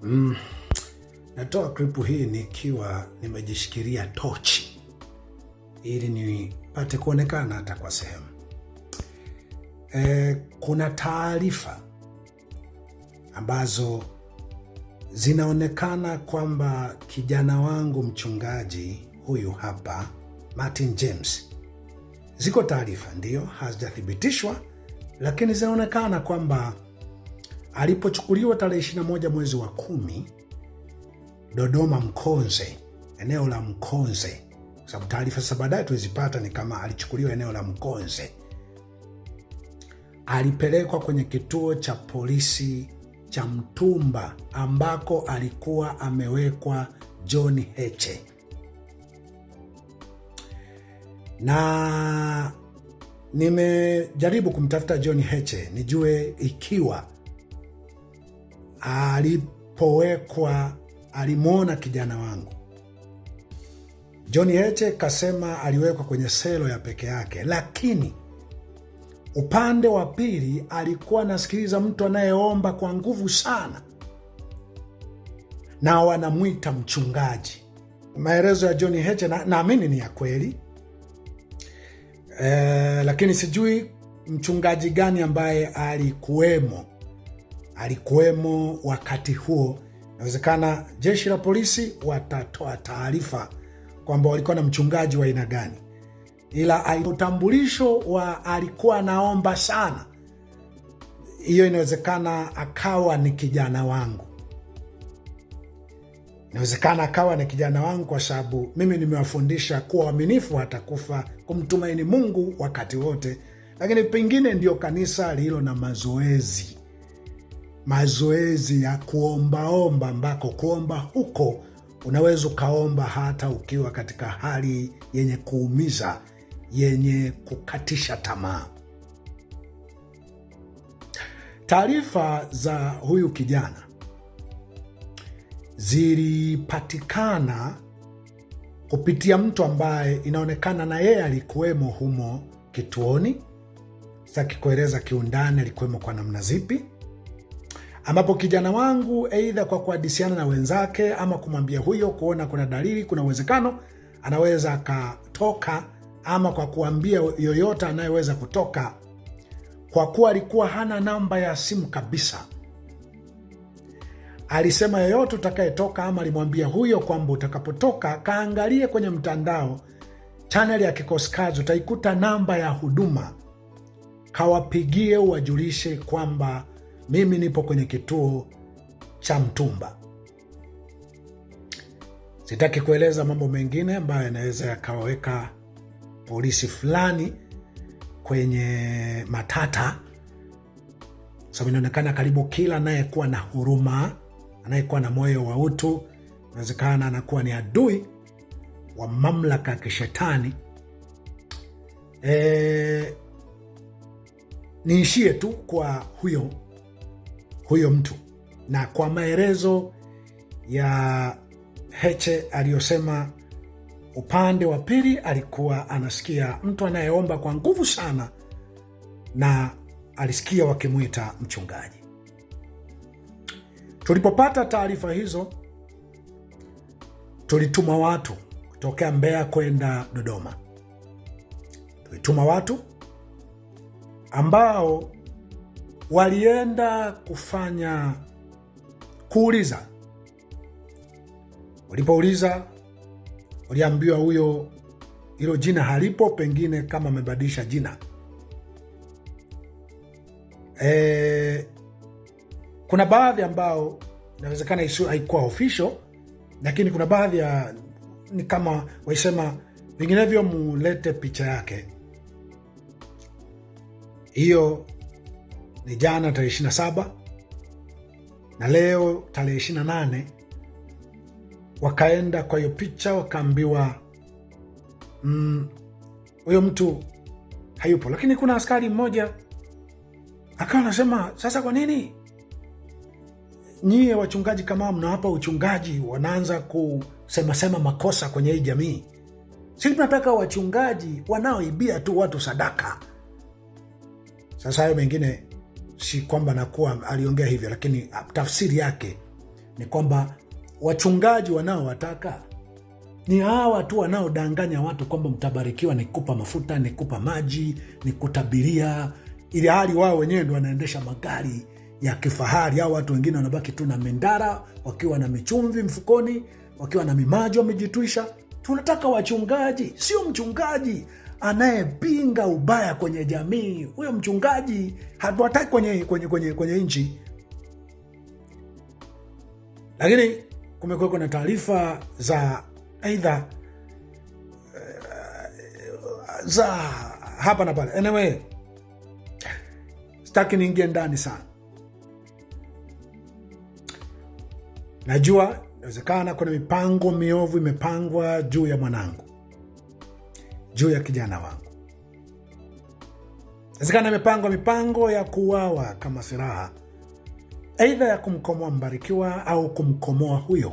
Mm, natoa klipu hii nikiwa nimejishikilia tochi ili nipate kuonekana hata kwa sehemu. Kuna taarifa ambazo zinaonekana kwamba kijana wangu mchungaji huyu hapa Martin James, ziko taarifa ndio hazijathibitishwa, lakini zinaonekana kwamba alipochukuliwa tarehe 21 mwezi wa 10 Dodoma Mkonze, eneo la Mkonze, kwa sababu taarifa sasa baadaye tulizipata ni kama alichukuliwa eneo la Mkonze, alipelekwa kwenye kituo cha polisi cha Mtumba ambako alikuwa amewekwa John Heche, na nimejaribu kumtafuta John Heche nijue ikiwa alipowekwa alimwona kijana wangu. John Heche kasema aliwekwa kwenye selo ya peke yake, lakini upande wa pili alikuwa anasikiliza mtu anayeomba kwa nguvu sana na wanamwita mchungaji. Maelezo ya John Heche naamini ni ya kweli, lakini sijui mchungaji gani ambaye alikuwemo wakati huo. Inawezekana jeshi la polisi watatoa taarifa kwamba walikuwa na mchungaji wa aina gani, ila utambulisho wa alikuwa anaomba sana, hiyo inawezekana akawa ni kijana wangu. Inawezekana akawa ni kijana wangu kwa sababu mimi nimewafundisha kuwa waaminifu hatakufa, kumtumaini Mungu wakati wote, lakini pengine ndio kanisa lilo na mazoezi ya kuombaomba, ambako kuomba huko unaweza ukaomba hata ukiwa katika hali yenye kuumiza, yenye kukatisha tamaa. Taarifa za huyu kijana zilipatikana kupitia mtu ambaye inaonekana na yeye alikuwemo humo kituoni. Sitaki kueleza kiundani alikuwemo kwa namna zipi, ambapo kijana wangu aidha kwa kuhadisiana na wenzake ama kumwambia huyo kuona kuna dalili, kuna uwezekano anaweza akatoka, ama kwa kuambia yoyote anayeweza kutoka, kwa kuwa alikuwa hana namba ya simu kabisa. Alisema yoyote utakayetoka, ama alimwambia huyo kwamba utakapotoka kaangalie kwenye mtandao channel ya Kikosi Kazi, utaikuta namba ya huduma, kawapigie uwajulishe kwamba mimi nipo kwenye kituo cha Mtumba. Sitaki kueleza mambo mengine ambayo yanaweza yakawaweka polisi fulani kwenye matata, sababu inaonekana karibu kila anayekuwa na huruma, anayekuwa na moyo wa utu, inawezekana anakuwa ni adui wa mamlaka ya kishetani. Niishie tu kwa huyo mtu, na kwa maelezo ya Heche aliyosema upande wa pili alikuwa anasikia mtu anayeomba kwa nguvu sana, na alisikia wakimwita mchungaji. Tulipopata taarifa hizo, tulituma watu kutokea Mbeya kwenda Dodoma. Tulituma watu ambao walienda kuuliza. Walipouliza waliambiwa hilo jina halipo, pengine kama amebadilisha jina. Kuna baadhi ambao inawezekana haikuwa official, lakini kuna baadhi ya ni kama waisema vinginevyo mulete picha yake. Hiyo ni jana tarehe 27 na leo tarehe 28 wakaenda kwa hiyo picha, wakaambiwa huyo mtu hayupo. Lakini kuna askari mmoja akawa anasema, sasa kwa nini nyie wachungaji kama mnawapa uchungaji wanaanza kusema makosa kwenye hii jamii? Sisi tunataka wachungaji wanaoibia tu watu sadaka. Sasa hayo mengine si kwamba nakuwa aliongea hivyo, lakini tafsiri yake ni kwamba wachungaji wanaowataka ni hawa tu wanaodanganya watu kwamba mtabarikiwa, nikupa mafuta, nikupa maji, nikutabiria, ili hali wao wenyewe ndio wanaendesha magari ya kifahari. Hao watu wengine wanabaki tu na mendara, wakiwa na michumvi mfukoni, wakiwa na mimaji wamejitwisha. Tunataka wachungaji, sio mchungaji anayepinga ubaya kwenye jamii. Huyo mchungaji hatuwataki kwenye nchi. Lakini kumekuwa kuna taarifa za aidha za hapa na pale. Anyway, sitaki niingie ndani sana. Najua inawezekana kuna mipango miovu imepangwa juu ya mwanangu, juu ya kijana wangu. Inawezekana imepangwa mipango ya kuuawa kama silaha, aidha ya kumkomoa Mbarikiwa au kumkomoa huyo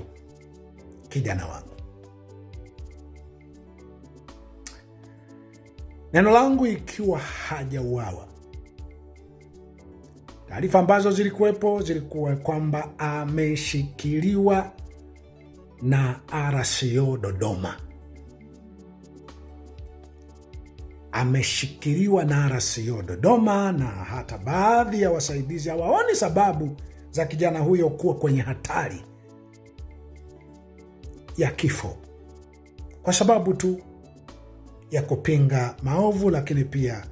kijana wangu. Neno langu ikiwa hajauawa, taarifa ambazo zilikuwa kwamba ameshikiliwa na RCO Dodoma. Ameshikiliwa na RCO Dodoma, na hata baadhi ya wasaidizi hawaoni sababu za kijana huyo kuwa kwenye hatari ya kifo kwa sababu tu ya kupinga maovu. Lakini pia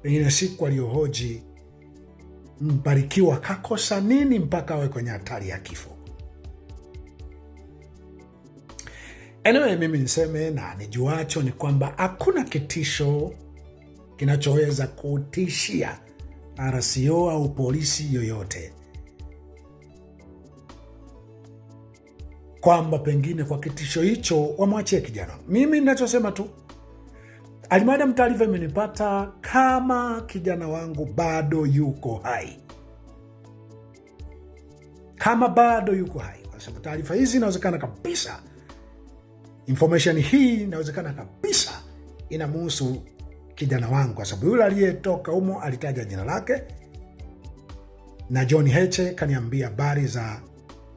pengine siku aliyohoji Mbarikiwa kakosa nini mpaka awe kwenye hatari ya kifo. Anyway, mimi niseme na nijuacho ni kwamba hakuna kitisho kinachoweza kutishia RCO au polisi yoyote, kwamba pengine kwa kitisho hicho wamwachie kijana. Mimi ninachosema tu, alimadam taarifa imenipata, kama kijana wangu bado yuko hai, kama bado yuko hai, kwa sababu taarifa hizi inawezekana kabisa, information hii inawezekana kabisa inamuhusu kijana wangu, kwa sababu yule aliyetoka humo alitaja jina lake, na John Heche kaniambia habari za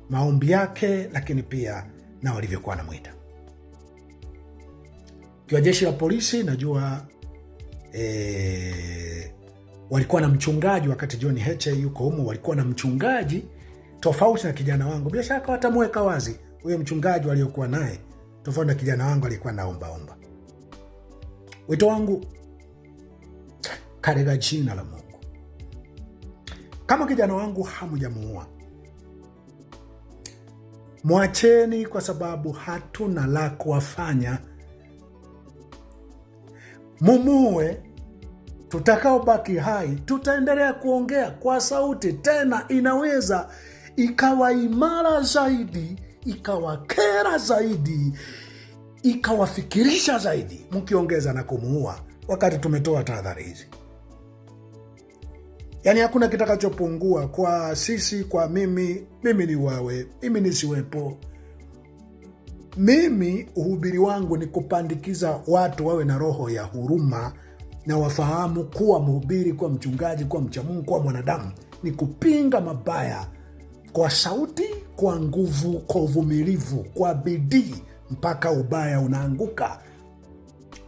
maombi yake, lakini pia na walivyokuwa namuita. Kwa jeshi la polisi najua walikuwa na mchungaji wakati John Heche yuko humo, walikuwa na mchungaji tofauti na kijana wangu. Bila shaka watamweka wazi huyo mchungaji waliokuwa naye, tofauti na kijana wangu alikuwa naomba. Wito wangu katika jina la Mungu, kama kijana wangu hamujamuua, mwacheni, kwa sababu hatuna la kuwafanya. Mumuue, tutakaobaki hai tutaendelea kuongea kwa sauti, tena inaweza ikawa imara zaidi, ikawakera zaidi, ikawafikirisha zaidi mkiongeza na kumuua wakati tumetoa tahadhari hizi. Yani hakuna kitakachopungua kwa sisi, kwa mimi ni wawe, mimi nisiwepo. Mimi uhubiri wangu ni kupandikiza watu wawe na roho ya huruma na wafahamu kuwa mhubiri, kuwa mchungaji, kuwa mcha Mungu, kuwa mwanadamu ni kupinga mabaya kwa sauti, kwa nguvu, kwa uvumilivu, kwa bidii, mpaka ubaya unaanguka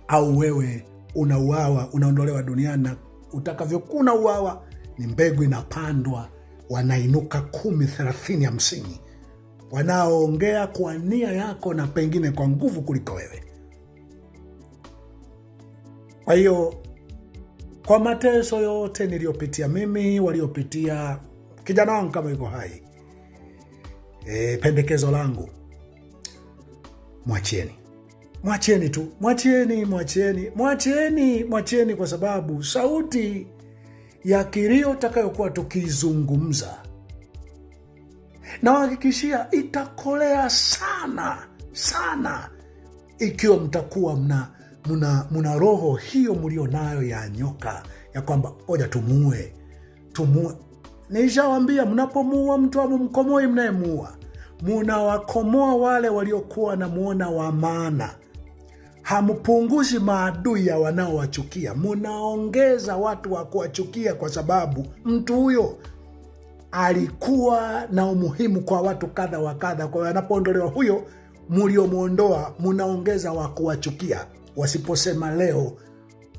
au wewe unauawa, unaondolewa duniani. Na utakavyokuna uawa ni mbegu inapandwa, wanainuka 10, 30, 50 wanaoongea kwa nia yako na pengine kwa nguvu kuliko wewe. Kwa hiyo kwa mateso yote niliyopitia mimi, waliopitia kijana wangu kama yuko hai, pendekezo langu, mwacheni tu, mwacheni, kwa sababu sauti ya kilio takayokuwa tukizungumza, na wahakikishia itakolea sana sana, ikiwa mtakuwa muna roho hiyo mlio nayo ya nyoka, ya kwamba oja tumuue. Nishawaambia, mnapomuua mtu hamumkomoi mnayemuua, munawakomoa wale waliokuwa na muona wa maana. Hamupunguzi maadui ya wanaowachukia, munaongeza watu wa kuwachukia, kwa sababu mtu huyo alikuwa na umuhimu kwa watu kadha wa kadha. Kwa hiyo anapoondolewa huyo mliomwondoa, munaongeza wa kuwachukia. Wasiposema leo,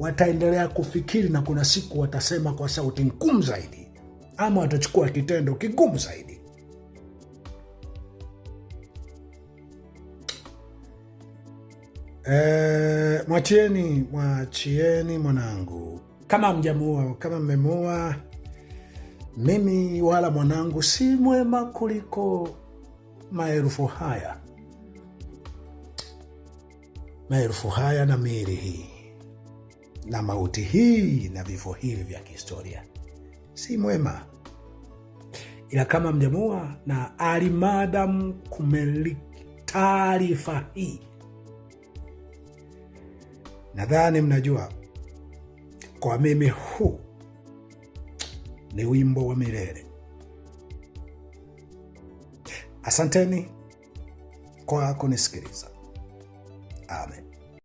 wataendelea kufikiri, na kuna siku watasema kwa sauti ngumu zaidi, ama watachukua kitendo kigumu zaidi. Mwachieni mwanangu. Kama mjamuua, kama mmemuua, mimi wala mwanangu si mwema kuliko maelfu haya na miili hii na mauti hii na vifo hivi vya kihistoria. Si mwema. Ila kama mjamuua na alimadam kumeliki taarifa hii, nadhani mnajua kwa mimi huu ni wimbo wa milele. Asanteni kwa kunisikiliza. Amen.